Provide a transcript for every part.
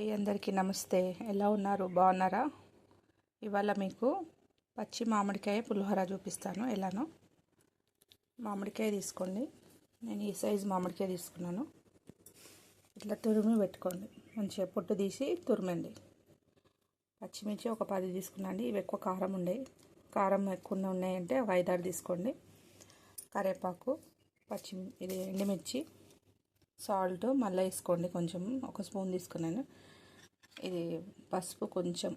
అందరికీ నమస్తే. ఎలా ఉన్నారు? బాగున్నారా? ఇవాళ మీకు పచ్చి మామిడికాయ పులిహోర చూపిస్తాను ఎలానో. మామిడికాయ తీసుకోండి. నేను ఈ సైజు మామిడికాయ తీసుకున్నాను. ఇట్లా తురిమి పెట్టుకోండి. మంచిగా పొట్టు తీసి తురిమండి. పచ్చిమిర్చి ఒక 10 తీసుకున్నాండి. ఇవి ఎక్కువ కారం కారం ఎక్కువ ఉన్నాయంటే ఒక 5-6 తీసుకోండి. కరివేపాకు, ఇది ఎండుమిర్చి, సాల్ట్ మళ్ళీ వేసుకోండి. కొంచెం ఒక స్పూన్ తీసుకున్నాను. ఇది పసుపు కొంచెం,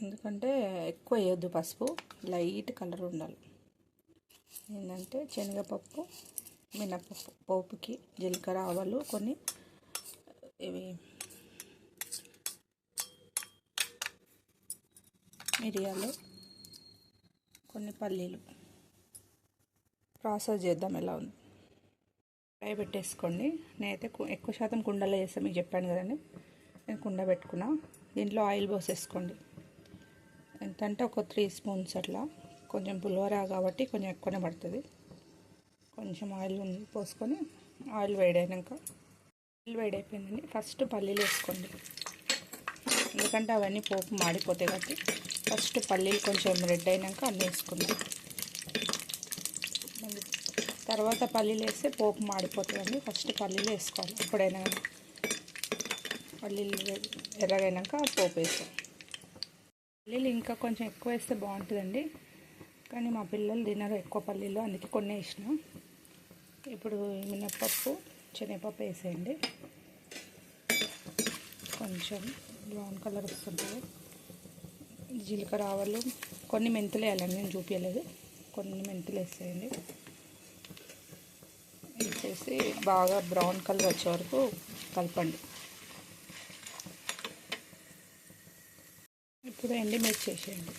ఎందుకంటే ఎక్కువ వేయొద్దు పసుపు, లైట్ కలర్ ఉండాలి. ఏంటంటే శనగపప్పు, మినపప్పు పోపుకి, జీలకర్ర, ఆవాలు కొన్ని, ఇవి మిరియాలు, కొన్ని పల్లీలు. ప్రాసెస్ చేద్దాం ఎలా ఉంది. ఫ్రై పెట్టేసుకోండి. నేనైతే ఎక్కువ శాతం కుండలో చేస్తాను, మీకు చెప్పాను కదండి. నేను కుండ పెట్టుకున్నా. దీంట్లో ఆయిల్ పోసేసుకోండి. ఎంతంటే ఒక 3 స్పూన్స్ అట్లా. కొంచెం పులిహోర కాబట్టి కొంచెం ఎక్కువనే పడుతుంది. కొంచెం ఆయిల్ పోసుకొని ఆయిల్ వేడైపోయిందండి. ఫస్ట్ పల్లీలు వేసుకోండి, ఎందుకంటే అవన్నీ పోపు మాడిపోతాయి కాబట్టి ఫస్ట్ పల్లీలు కొంచెం రెడ్ అయినాక అన్నీ వేసుకుందాం. తర్వాత పల్లీలు వేస్తే పోపు మాడిపోతుందండి. ఫస్ట్ పల్లీలు వేసుకోవాలి. ఎప్పుడైనా పల్లీలు ఎర్రగైనాక పోపు వేస్తాం. పల్లీలు ఇంకా కొంచెం ఎక్కువ వేస్తే బాగుంటుందండి, కానీ మా పిల్లలు తినరు ఎక్కువ పల్లీలు, అందుకే కొన్ని వేసిన. ఇప్పుడు మినపప్పు, శనగపప్పు వేసేయండి. కొంచెం బ్రౌన్ కలర్ వస్తుంటుంది. జీలకర్ర, ఆవాలు, కొన్ని మెంతులు వేయాలండి, నేను చూపించలేదు. కొన్ని మెంతులు వేసేయండి. వేసేసి బాగా బ్రౌన్ కలర్ వచ్చే వరకు కలపండి. ఇప్పుడు ఎండుమిర్చి వేసేయండి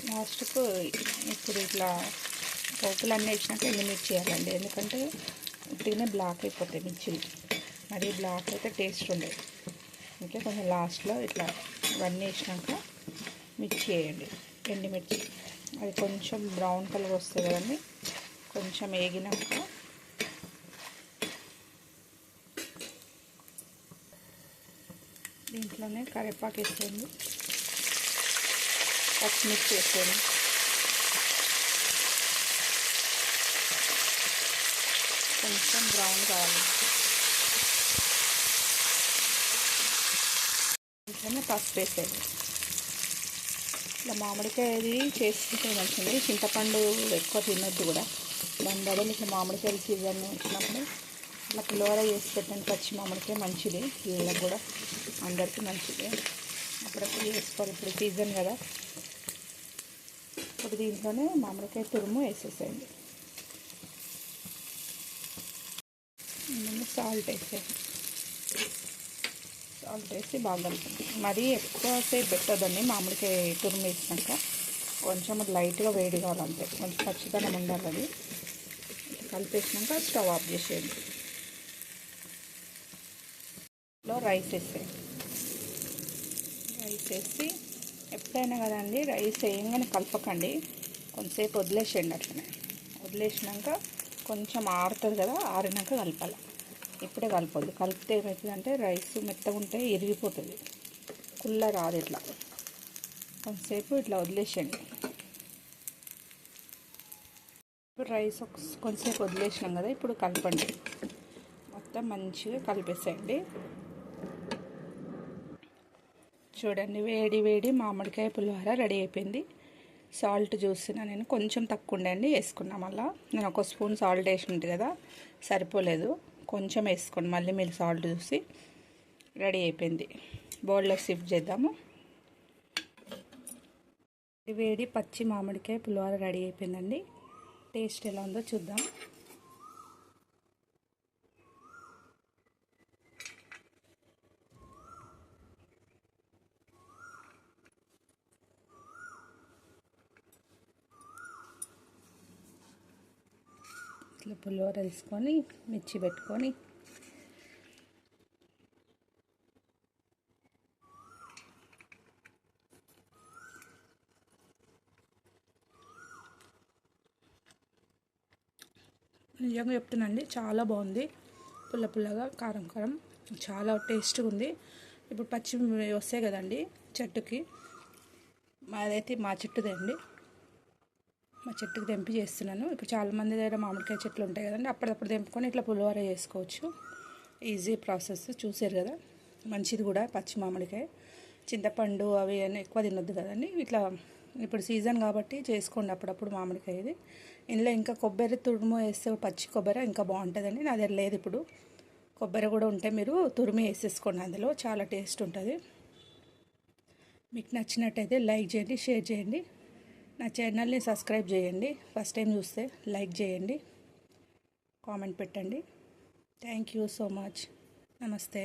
లాస్ట్కు. ఇప్పుడు ఇట్లా పోపులు అన్నీ వేసినాక ఎండుమిర్చి వేయాలండి, ఎందుకంటే ఉట్టిగానే బ్లాక్ అయిపోతాయి మిర్చిలు. మరి బ్లాక్ అయితే టేస్ట్ ఉండదు. అందుకే కొంచెం లాస్ట్లో ఇట్లా ఇవన్నీ వేసినాక మిర్చి వేయండి, ఎండుమిర్చి. అది కొంచెం బ్రౌన్ కలర్ వస్తుంది కదండి. కొంచెం వేగినాక దీంట్లోనే కరివేపాకు వేసేయండి, పచ్చిమిర్చి వేసేయండి, కొంచెం బ్రౌన్ కావాలి. దీంట్లోనే పసుపు వేసేయండి. ఇట్లా మామిడికాయ అది చేసుకుంటే మంచిది. చింతపండు ఎక్కువ తినొద్దు కూడా. దాని బదులు ఇట్లా మామిడికాయ సీజన్ వచ్చినప్పుడు ఇట్లా పులిహోర చేసి పెట్టండి. పచ్చి మామిడికాయ మంచిది, పిల్లలకు కూడా అందరికీ మంచిది. అప్పుడప్పుడు చేసుకోవాలి, ఇప్పుడు సీజన్ కదా. ఇప్పుడు దీంట్లోనే మామిడికాయ తురుము వేసేసేయండి. సాల్ట్ వేసేయండి. సాల్ట్ వేసి బాగా కలుపుతుంది. మరీ ఎక్కువసేపు పెట్టదండి మామిడికాయ తురుము వేసినాక. కొంచెం లైట్గా వేడి కావాలంటే, కొంచెం పచ్చిదనం ఉండాలి. అది కలిపేసినాక స్టవ్ ఆఫ్ చేసేయండి. రైస్ వేసేయండి. రైస్ వేసి ఎప్పుడైనా కదండి, రైస్ వేయంగానే కలపకండి, కొంతసేపు వదిలేసేయండి. అట్లనే వదిలేసినాక కొంచెం ఆరుతుంది కదా, ఆరినాక కలపాలి. ఇప్పుడే కలపొద్దు. కలిపితే ఏమవుతుందంటే రైస్ మెత్తగా ఉంటే ఇరిగిపోతుంది, కుళ్ళ రాదు. ఇట్లా కొంతసేపు ఇట్లా వదిలేసేయండి. ఇప్పుడు రైస్ కొంతసేపు వదిలేసినాం కదా, ఇప్పుడు కలపండి. మొత్తం మంచిగా కలిపేసేయండి. చూడండి, వేడి వేడి మామిడికాయ పులిహోర రెడీ అయిపోయింది. సాల్ట్ చూస్తున్నా, నేను కొంచెం తక్కువ ఉండండి వేసుకున్నా. మళ్ళీ నేను ఒక స్పూన్ సాల్ట్ వేసి ఉంటుంది కదా, సరిపోలేదు. కొంచెం వేసుకోండి మళ్ళీ మీరు సాల్ట్ చూసి. రెడీ అయిపోయింది. బౌల్లో షిఫ్ట్ చేద్దాము. వేడి పచ్చి మామిడికాయ పులిహోర రెడీ అయిపోయిందండి. టేస్ట్ ఎలా ఉందో చూద్దాం. ఇట్లా పులిహోర వేసుకొని మిర్చి పెట్టుకొని నిజంగా చెప్తున్నానండి, చాలా బాగుంది. పుల్ల పుల్లగా, కారం కారం, చాలా టేస్ట్గా ఉంది. ఇప్పుడు పచ్చి వస్తాయి కదండి చెట్టుకి, మాదైతే మా చెట్టుదే అండి, మా చెట్టుకి తెంపి చేస్తున్నాను. ఇప్పుడు చాలామంది దగ్గర మామిడికాయ చెట్లు ఉంటాయి కదండి, అప్పుడప్పుడు తెంపుకొని ఇట్లా పులిహోర చేసుకోవచ్చు. ఈజీ ప్రాసెస్, చూసారు కదా. మంచిది కూడా పచ్చి మామిడికాయ. చింతపండు అవి ఎక్కువ తినొద్దు కదండి. ఇట్లా ఇప్పుడు సీజన్ కాబట్టి చేసుకోండి అప్పుడప్పుడు మామిడికాయ. ఇది ఇందులో ఇంకా కొబ్బరి తురుము వేస్తే, పచ్చి కొబ్బరి ఇంకా బాగుంటుందండి. నా దగ్గర లేదు ఇప్పుడు. కొబ్బరి కూడా ఉంటే మీరు తురిమి వేసేసుకోండి, అందులో చాలా టేస్ట్ ఉంటుంది. మీకు నచ్చినట్టయితే లైక్ చేయండి, షేర్ చేయండి. నా ఛానల్ని సబ్స్క్రైబ్ చేయండి. ఫస్ట్ టైం చూస్తే లైక్ చేయండి, కామెంట్ పెట్టండి. Thank you so much. నమస్తే.